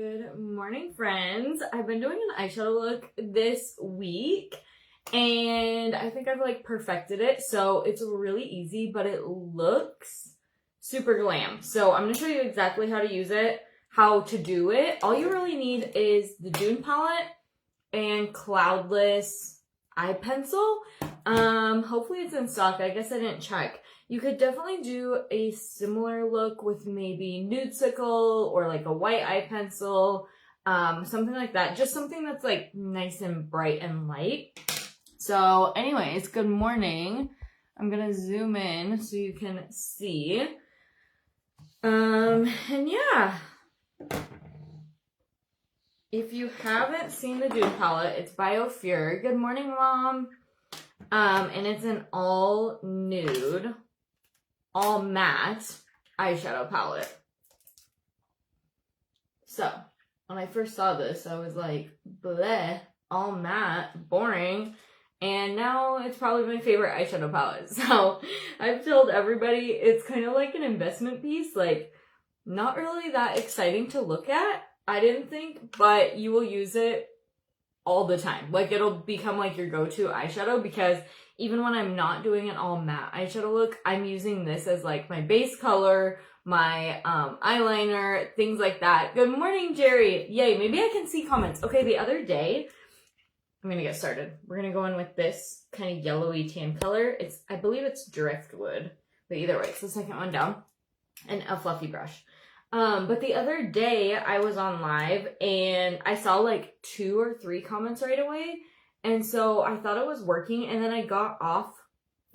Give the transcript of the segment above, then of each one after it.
Good morning, friends. I've been doing an eyeshadow look this week and I think I've like perfected it. So it's really easy, but it looks super glam. So I'm going to show you exactly how to use it, how to do it. All you really need is the Dune palette and Cloudless eye pencil. Hopefully it's in stock. I guess I didn't check. You could definitely do a similar look with maybe Nudesicle or like a white eye pencil, something like that. Just something that's like nice and bright and light. So anyways, good morning. I'm gonna zoom in so you can see. And yeah. If you haven't seen the Dune palette, it's by Ophir. Good morning, Mom. And it's an all nude, all matte eyeshadow palette. So, when I first saw this, I was like, bleh, all matte, boring. And now it's probably my favorite eyeshadow palette. So, I've told everybody it's kind of like an investment piece. Like, not really that exciting to look at, I didn't think, but you will use it all the time. Like, it'll become like your go-to eyeshadow, because even when I'm not doing an all matte eyeshadow look, I'm using this as like my base color, my eyeliner, things like that. Good morning, Jerry. Yay, maybe I can see comments. Okay, the other day, I'm gonna get started. We're gonna go in with this kind of yellowy tan color. I believe it's driftwood, but either way, it's the second one down, and a fluffy brush. But the other day I was on live and I saw like 2 or 3 comments right away. And so I thought it was working, and then I got off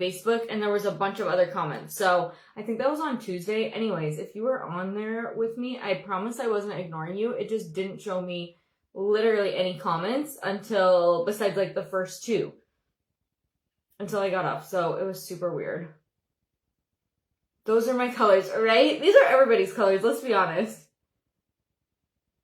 Facebook and there was a bunch of other comments. So I think that was on Tuesday. Anyways, if you were on there with me, I promise I wasn't ignoring you. It just didn't show me literally any comments until, besides like the first 2, until I got off. So it was super weird. Those are my colors, right? These are everybody's colors, let's be honest.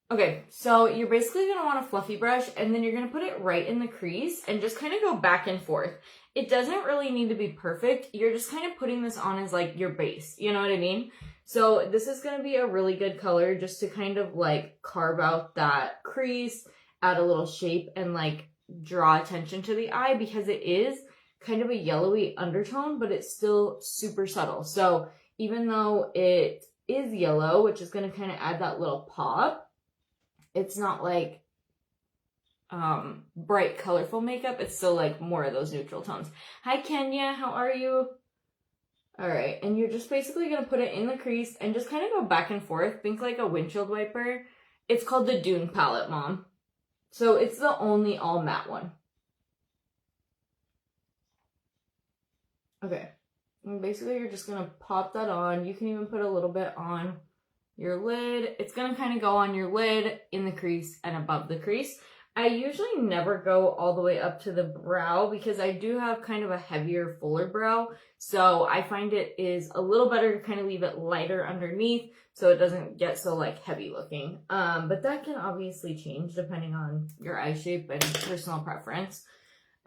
Okay, so you're basically going to want a fluffy brush, and then you're going to put it right in the crease and just kind of go back and forth. It doesn't really need to be perfect. You're just kind of putting this on as like your base, you know what I mean? So this is going to be a really good color just to kind of like carve out that crease, add a little shape, and like draw attention to the eye, because it is kind of a yellowy undertone, but it's still super subtle. So even though it is yellow, which is going to kind of add that little pop, it's not like bright, colorful makeup. It's still like more of those neutral tones. Hi, Kenya. How are you? All right. And you're just basically going to put it in the crease and just kind of go back and forth. Think like a windshield wiper. It's called the Dune palette, Mom. So it's the only all matte one. Okay, and basically you're just gonna pop that on. You can even put a little bit on your lid. It's gonna kind of go on your lid, in the crease, and above the crease. I usually never go all the way up to the brow, because I do have kind of a heavier, fuller brow. So I find it is a little better to kind of leave it lighter underneath so it doesn't get so like heavy looking. But that can obviously change depending on your eye shape and personal preference.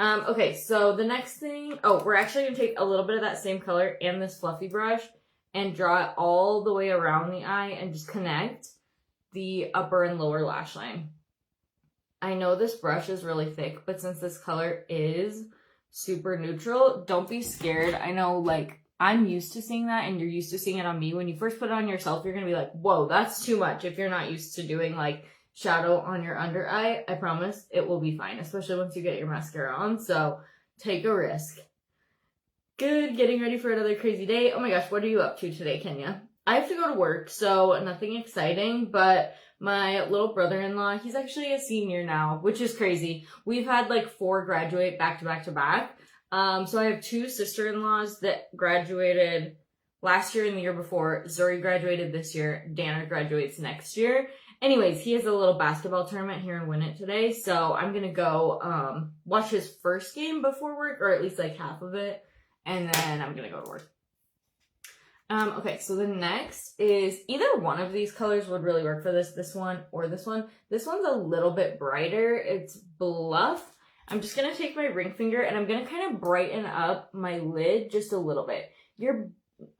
Okay, so the next thing, we're actually going to take a little bit of that same color and this fluffy brush and draw it all the way around the eye and just connect the upper and lower lash line. I know this brush is really thick, but since this color is super neutral, don't be scared. I know, like, I'm used to seeing that and you're used to seeing it on me. When you first put it on yourself, you're going to be like, whoa, that's too much. If you're not used to doing like shadow on your under eye, I promise it will be fine, especially once you get your mascara on. So take a risk. Good, getting ready for another crazy day. Oh my gosh, what are you up to today, Kenya? I have to go to work, so nothing exciting, but my little brother-in-law, he's actually a senior now, which is crazy. We've had like 4 graduate back to back to back. So I have 2 sister-in-laws that graduated last year and the year before. Zuri graduated this year. Dana graduates next year. Anyways, he has a little basketball tournament here in Winnett today, so I'm going to go watch his first game before work, or at least like half of it, and then I'm going to go to work. Okay, so the next is either one of these colors would really work for this one or this one. This one's a little bit brighter. It's Bluff. I'm just going to take my ring finger and I'm going to kind of brighten up my lid just a little bit.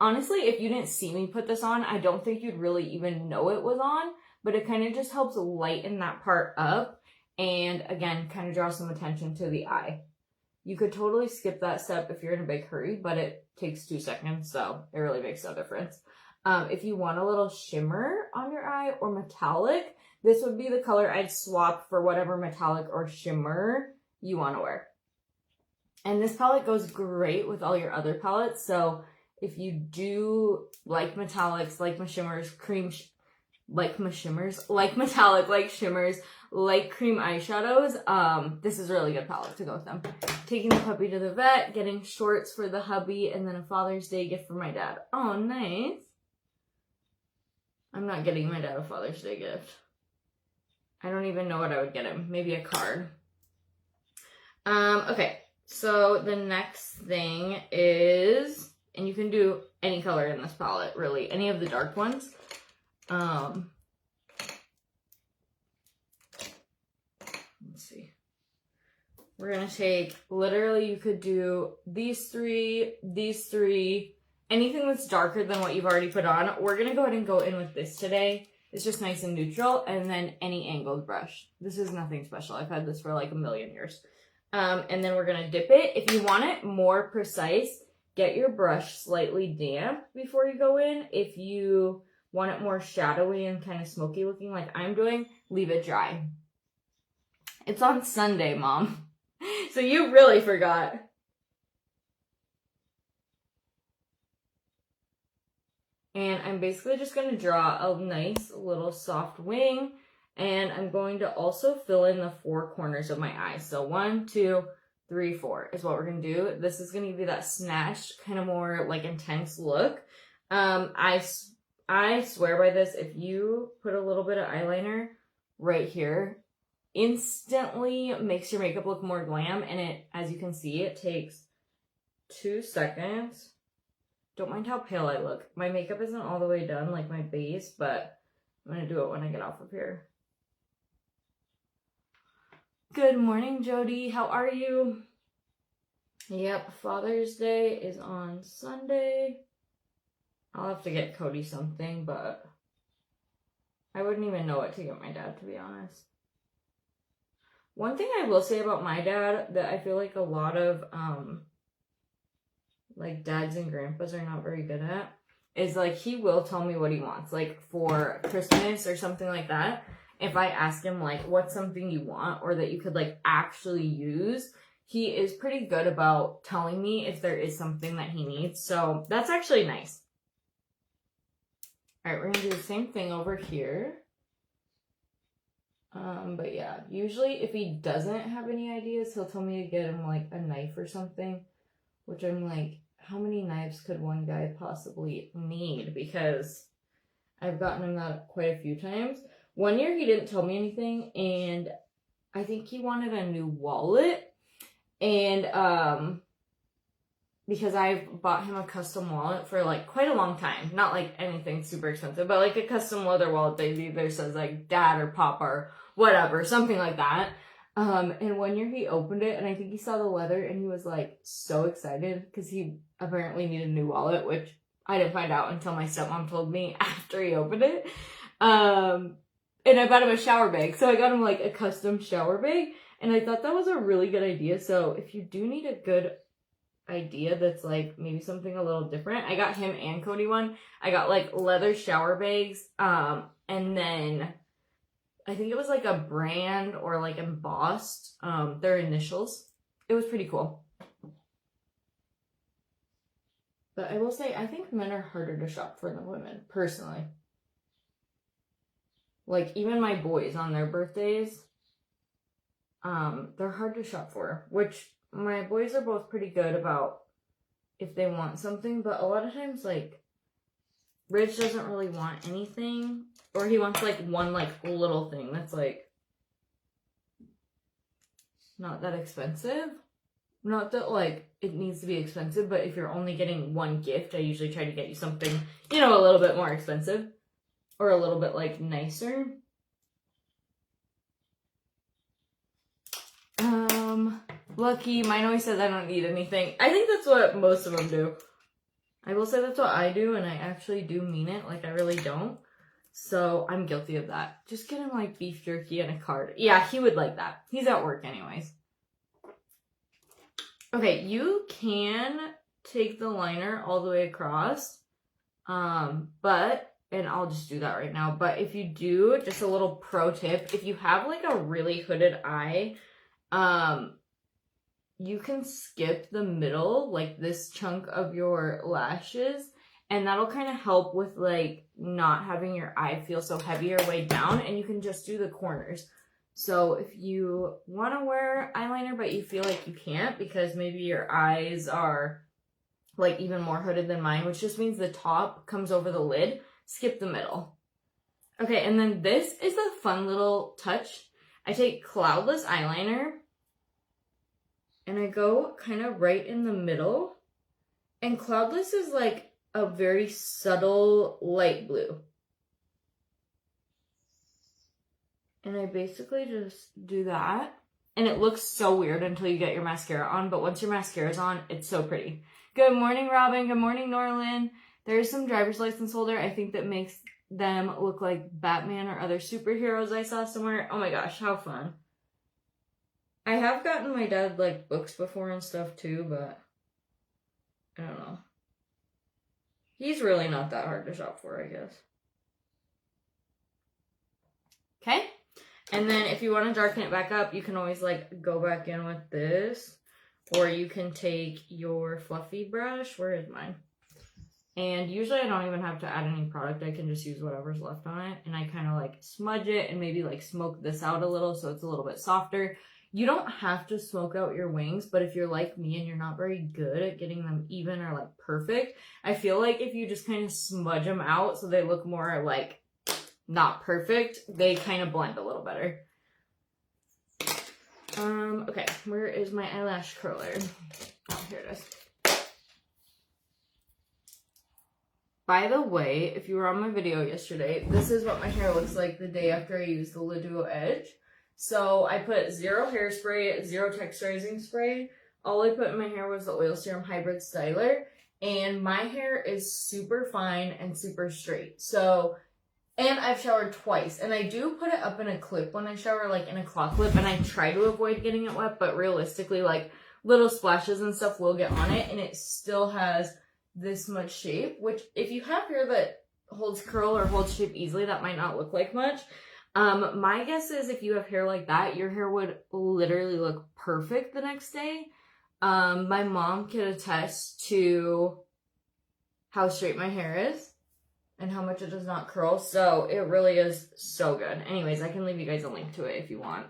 Honestly, if you didn't see me put this on, I don't think you'd really even know it was on. but it kind of just helps lighten that part up and again, kind of draw some attention to the eye. You could totally skip that step if you're in a big hurry, but it takes 2 seconds, so it really makes no difference. If you want a little shimmer on your eye or metallic, this would be the color I'd swap for whatever metallic or shimmer you want to wear. And this palette goes great with all your other palettes, so if you do like metallics, like my shimmers, like metallic, like shimmers, like cream eyeshadows, this is a really good palette to go with them. Taking the puppy to the vet, getting shorts for the hubby, and then a Father's Day gift for my dad. Oh, nice. I'm not getting my dad a Father's Day gift. I don't even know what I would get him. Maybe a card. Okay, so the next thing is, and you can do any color in this palette, really, any of the dark ones. Let's see. We're gonna take, literally you could do these three, anything that's darker than what you've already put on. We're gonna go ahead and go in with this today. It's just nice and neutral, and then any angled brush. This is nothing special. I've had this for like a million years. And then we're gonna dip it. If you want it more precise, get your brush slightly damp before you go in. If you want it more shadowy and kind of smoky looking like I'm doing, leave it dry. It's on Sunday, Mom. So you really forgot. And I'm basically just going to draw a nice little soft wing. And I'm going to also fill in the 4 corners of my eyes. So 1, 2, 3, 4 is what we're going to do. This is going to give you that snatched, kind of more like intense look. I swear by this, if you put a little bit of eyeliner right here, instantly makes your makeup look more glam. And it, as you can see, it takes 2 seconds. Don't mind how pale I look. My makeup isn't all the way done, like my base, but I'm going to do it when I get off of here. Good morning, Jody. How are you? Yep, Father's Day is on Sunday. I'll have to get Cody something, but I wouldn't even know what to get my dad, to be honest. One thing I will say about my dad that I feel like a lot of like dads and grandpas are not very good at is like he will tell me what he wants, like for Christmas or something like that. If I ask him like what's something you want or that you could like actually use, he is pretty good about telling me if there is something that he needs. So that's actually nice. All right, we're gonna do the same thing over here. But yeah, usually if he doesn't have any ideas, he'll tell me to get him like a knife or something, which I'm like, how many knives could one guy possibly need? Because I've gotten him that quite a few times. One year he didn't tell me anything, and I think he wanted a new wallet. And because I've bought him a custom wallet for like quite a long time. Not like anything super expensive, but like a custom leather wallet that either says like dad or papa or whatever, something like that. And one year he opened it and I think he saw the leather and he was like so excited because he apparently needed a new wallet, which I didn't find out until my stepmom told me after he opened it. And I bought him a shower bag. So I got him like a custom shower bag and I thought that was a really good idea. So if you do need a good idea that's like maybe something a little different, I got him and Cody one. I got like leather shower bags, and then I think it was like a brand or like embossed their initials. It was pretty cool. But I will say I think men are harder to shop for than women, personally. Like even my boys on their birthdays, they're hard to shop for, which my boys are both pretty good about if they want something, but a lot of times, like, Rich doesn't really want anything, or he wants, like, one, like, little thing that's, like, not that expensive. Not that, like, it needs to be expensive, but if you're only getting one gift, I usually try to get you something, you know, a little bit more expensive, or a little bit, like, nicer. Lucky, mine always says I don't need anything. I think that's what most of them do. I will say that's what I do, and I actually do mean it. Like, I really don't. So I'm guilty of that. Just get him like beef jerky and a card. Yeah, he would like that. He's at work anyways. Okay, you can take the liner all the way across. And I'll just do that right now. But if you do, just a little pro tip, if you have like a really hooded eye, you can skip the middle, like this chunk of your lashes, and that'll kind of help with like not having your eye feel so heavy or weighed down, and you can just do the corners. So if you want to wear eyeliner but you feel like you can't because maybe your eyes are like even more hooded than mine, which just means the top comes over the lid, skip the middle. Okay, and then this is a fun little touch. I take cloudless eyeliner and I go kind of right in the middle. And cloudless is like a very subtle light blue. And I basically just do that. And it looks so weird until you get your mascara on, but once your mascara's on, it's so pretty. Good morning, Robin. Good morning, Norlin. There's some driver's license holder I think that makes them look like Batman or other superheroes I saw somewhere. Oh my gosh, how fun. I have gotten my dad like books before and stuff too, but I don't know. He's really not that hard to shop for, I guess. Okay. And then if you want to darken it back up, you can always like go back in with this. Or you can take your fluffy brush. Where is mine? And usually I don't even have to add any product. I can just use whatever's left on it. And I kind of like smudge it and maybe like smoke this out a little so it's a little bit softer. You don't have to smoke out your wings, but if you're like me and you're not very good at getting them even or like perfect, I feel like if you just kind of smudge them out so they look more like not perfect, they kind of blend a little better. Okay, where is my eyelash curler? Oh, here it is. By the way, if you were on my video yesterday, this is what my hair looks like the day after I used the Laduo Edge. So I put 0 hairspray, 0 texturizing spray. All I put in my hair was the Oil Serum Hybrid Styler. And my hair is super fine and super straight. So, and I've showered twice. And I do put it up in a clip when I shower, like in a claw clip. And I try to avoid getting it wet. But realistically, like little splashes and stuff will get on it. And it still has this much shape. Which if you have hair that holds curl or holds shape easily, that might not look like much. My guess is if you have hair like that, your hair would literally look perfect the next day. My mom can attest to how straight my hair is and how much it does not curl. So it really is so good. Anyways, I can leave you guys a link to it if you want.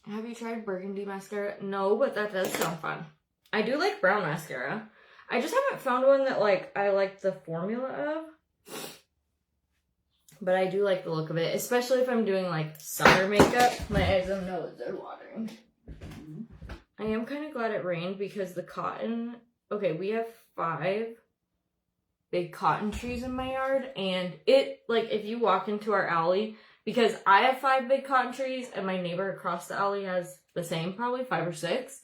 Have you tried burgundy mascara? No, but that does sound fun. I do like brown mascara. I just haven't found one that, like, I like the formula of. But I do like the look of it, especially if I'm doing, like, summer makeup. My eyes and nose are watering. I am kind of glad it rained because the cotton... Okay, we have 5 big cotton trees in my yard. And it, like, if you walk into our alley... Because I have 5 big cotton trees and my neighbor across the alley has the same, probably 5 or 6.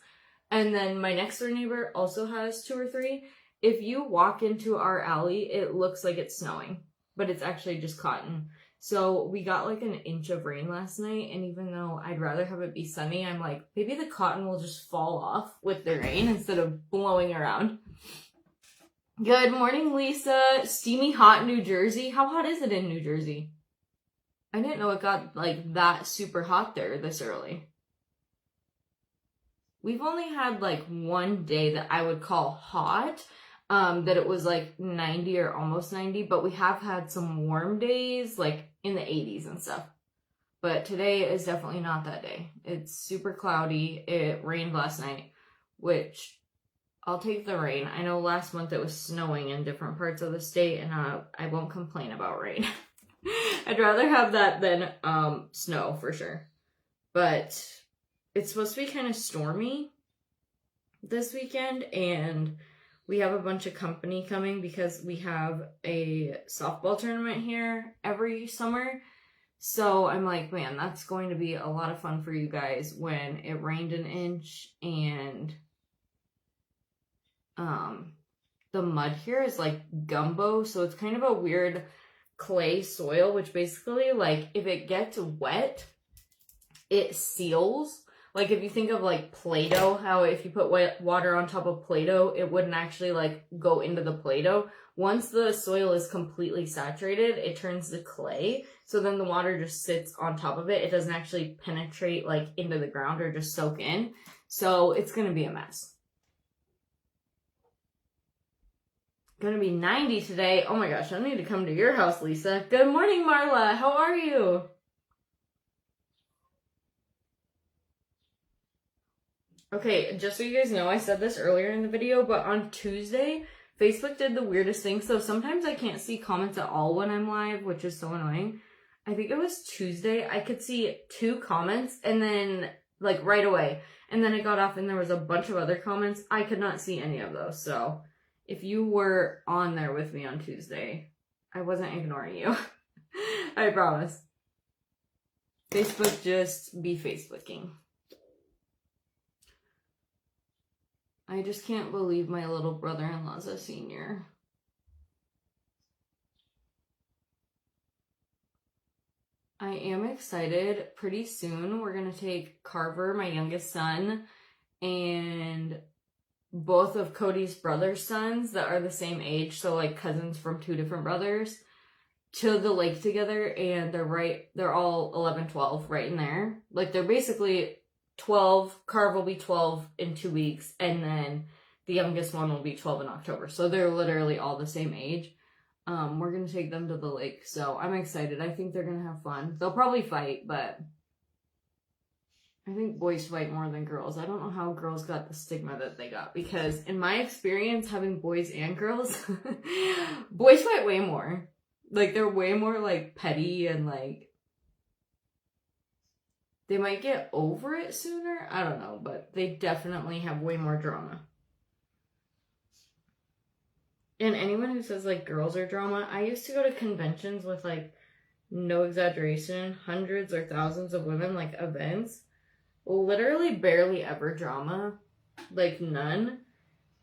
And then my next door neighbor also has 2 or 3. If you walk into our alley, it looks like it's snowing, but it's actually just cotton. So we got like an inch of rain last night, and even though I'd rather have it be sunny, I'm like, maybe the cotton will just fall off with the rain instead of blowing around. Good morning, Lisa. Steamy hot New Jersey. How hot is it in New Jersey? I didn't know it got like that super hot there this early. We've only had like one day that I would call hot, that it was like 90 or almost 90, but we have had some warm days like in the 80s and stuff. But today is definitely not that day. It's super cloudy. It rained last night, which I'll take the rain. I know last month it was snowing in different parts of the state, and I won't complain about rain. I'd rather have that than snow for sure. But it's supposed to be kind of stormy this weekend, and we have a bunch of company coming because we have a softball tournament here every summer. So I'm like, man, that's going to be a lot of fun for you guys when it rained an inch and the mud here is like gumbo, so it's kind of a weird clay soil, which basically, like, if it gets wet, it seals. Like, if you think of, like, Play-Doh, how if you put wet water on top of Play-Doh, it wouldn't actually, like, go into the Play-Doh. Once the soil is completely saturated, it turns to clay, so then the water just sits on top of it. It doesn't actually penetrate, like, into the ground or just soak in. So it's gonna be a mess. Gonna be 90 today. Oh my gosh, I need to come to your house, Lisa. Good morning, Marla. How are you? Okay, just so you guys know, I said this earlier in the video, but on Tuesday, Facebook did the weirdest thing. So sometimes I can't see comments at all when I'm live, which is so annoying. I think it was Tuesday. I could see 2 comments and then, like, right away. And then I got off and there was a bunch of other comments. I could not see any of those. So if you were on there with me on Tuesday, I wasn't ignoring you. I promise. Facebook just be Facebooking. I just can't believe my little brother-in-law's a senior. I am excited. Pretty soon we're going to take Carver, my youngest son, and both of Cody's brother's sons that are the same age, so like cousins from 2 different brothers, to the lake together, and they're all 11, 12 right in there. Like, they're basically 12. Carver will be 12 in 2 weeks, and then the youngest one will be 12 in October. So they're literally all the same age. We're gonna take them to the lake, so I'm excited. I think they're gonna have fun. They'll probably fight, but I think boys fight more than girls. I don't know how girls got the stigma that they got, because in my experience, having boys and girls, boys fight way more. Like, they're way more, like, petty and, like, they might get over it sooner. I don't know, but they definitely have way more drama. And anyone who says, like, girls are drama, I used to go to conventions with, like, no exaggeration, hundreds or thousands of women, like, events. Literally barely ever drama. Like, none.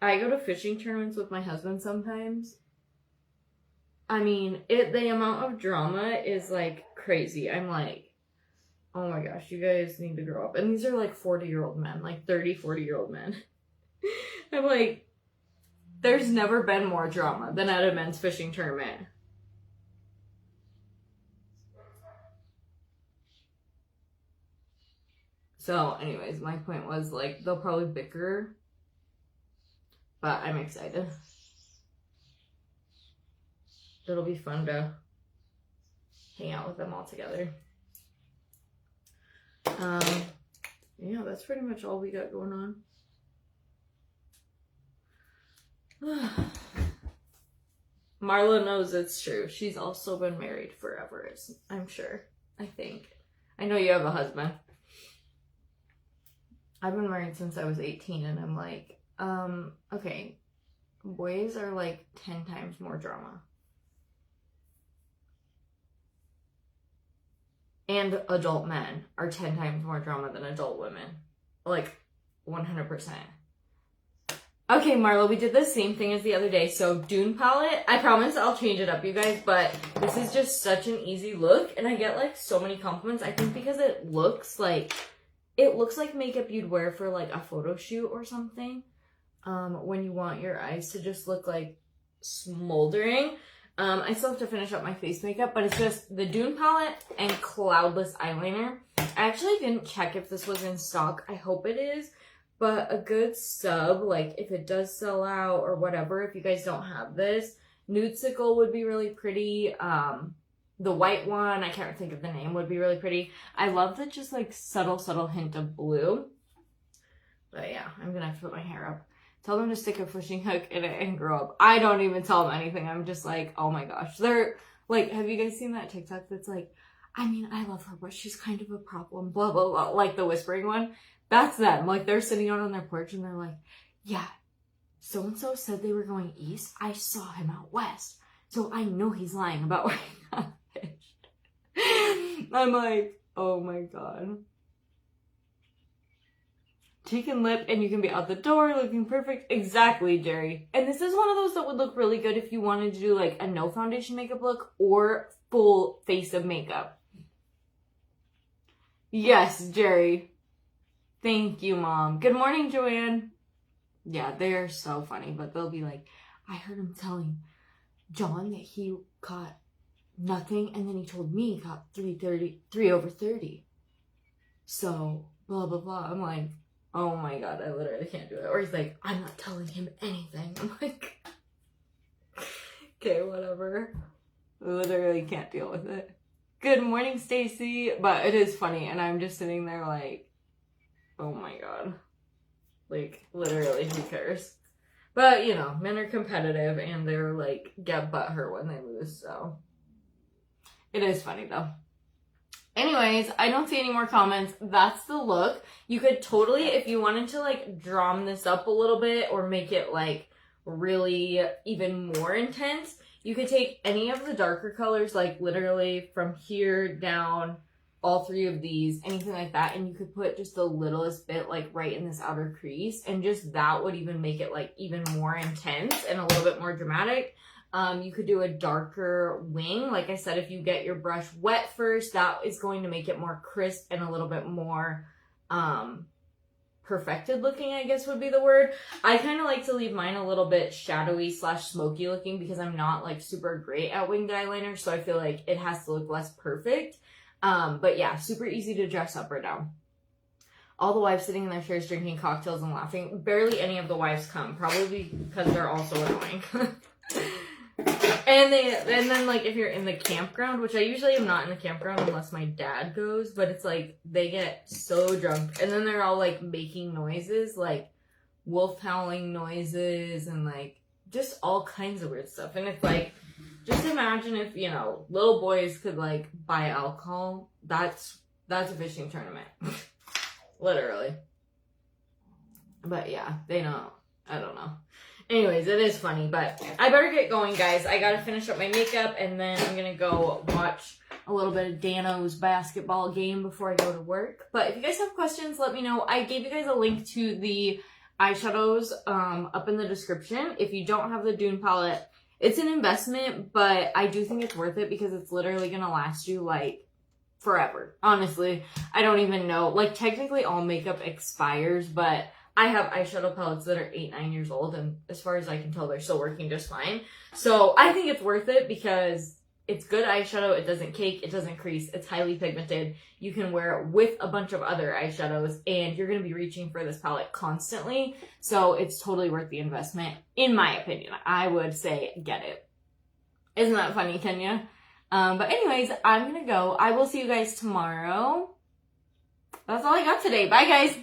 I go to fishing tournaments with my husband sometimes. I mean, the amount of drama is, like, crazy. I'm like, oh my gosh, you guys need to grow up. And these are, like, 40-year-old men. Like, 30, 40-year-old men. I'm like, there's never been more drama than at a men's fishing tournament. So, anyways, my point was, like, they'll probably bicker. But I'm excited. It'll be fun to hang out with them all together. Yeah, that's pretty much all we got going on. Marla knows it's true. She's also been married forever, I'm sure. I think. I know you have a husband. I've been married since I was 18, and I'm like, okay, boys are like 10 times more drama. And adult men are 10 times more drama than adult women. Like, 100%. Okay, Marla, we did the same thing as the other day. So, Dune palette. I promise I'll change it up, you guys. But this is just such an easy look. And I get, like, so many compliments. I think because it looks like makeup you'd wear for, like, a photo shoot or something. When you want your eyes to just look, like, smoldering. I still have to finish up my face makeup, but it's just the Dune palette and Cloudless eyeliner. I actually didn't check if this was in stock. I hope it is, but a good sub, like if it does sell out or whatever, if you guys don't have this, Nudesicle would be really pretty. The white one, I can't think of the name, would be really pretty. I love the just like subtle hint of blue. But yeah, I'm gonna have to put my hair up. Tell them to stick a fishing hook in it and grow up. I don't even tell them anything. I'm just like, oh my gosh. They're like, have you guys seen that TikTok that's like, I mean, I love her, but she's kind of a problem, blah, blah, blah. Like the whispering one. That's them. Like they're sitting out on their porch and they're like, yeah, so-and-so said they were going east. I saw him out west. So I know he's lying about where he got fished. I'm like, oh my God. cheek and lip, and you can be out the door looking perfect. Exactly, Jerry. And this is one of those that would look really good if you wanted to do like a no foundation makeup look or full face of makeup. Yes, Jerry. Thank you, Mom. Good morning, Joanne. Yeah, they're so funny, but they'll be like, I heard him telling John that he got nothing, and then he told me he got 3 over 30. So, blah, blah, blah. I'm like, oh my God, I literally can't do it. Or he's like, I'm not telling him anything. I'm like, okay, whatever. I literally can't deal with it. Good morning, Stacy. But it is funny, and I'm just sitting there like, oh my God. Like, literally, who cares? But, you know, men are competitive, and they're like, get butthurt when they lose, so. It is funny, though. Anyways, I don't see any more comments. That's the look. You could totally, if you wanted to, like, drum this up a little bit or make it, like, really even more intense, you could take any of the darker colors, like, literally from here down, all 3 of these, anything like that, and you could put just the littlest bit, like, right in this outer crease, and just that would even make it, like, even more intense and a little bit more dramatic. You could do a darker wing. Like I said, if you get your brush wet first, that is going to make it more crisp and a little bit more perfected looking, I guess would be the word. I kind of like to leave mine a little bit shadowy / smoky looking because I'm not like super great at winged eyeliner, so I feel like it has to look less perfect. But yeah, super easy to dress up or down. All the wives sitting in their chairs drinking cocktails and laughing. Barely any of the wives come, probably because they're also annoying. And then like if you're in the campground, which I usually am not in the campground unless my dad goes, but it's like they get so drunk and then they're all like making noises, like wolf howling noises and like just all kinds of weird stuff. And it's like, just imagine if, you know, little boys could like buy alcohol. That's a fishing tournament. Literally. But yeah, they don't, I don't know. Anyways, it is funny, but I better get going, guys. I gotta finish up my makeup, and then I'm gonna go watch a little bit of Dano's basketball game before I go to work. But if you guys have questions, let me know. I gave you guys a link to the eyeshadows up in the description. If you don't have the Dune palette, it's an investment, but I do think it's worth it because it's literally gonna last you, like, forever. Honestly, I don't even know. Like, technically all makeup expires, but I have eyeshadow palettes that are 8-9 years old, and as far as I can tell, they're still working just fine. So I think it's worth it because it's good eyeshadow. It doesn't cake. It doesn't crease. It's highly pigmented. You can wear it with a bunch of other eyeshadows, and you're going to be reaching for this palette constantly. So it's totally worth the investment, in my opinion. I would say get it. Isn't that funny, Kenya? But anyways, I'm going to go. I will see you guys tomorrow. That's all I got today. Bye, guys.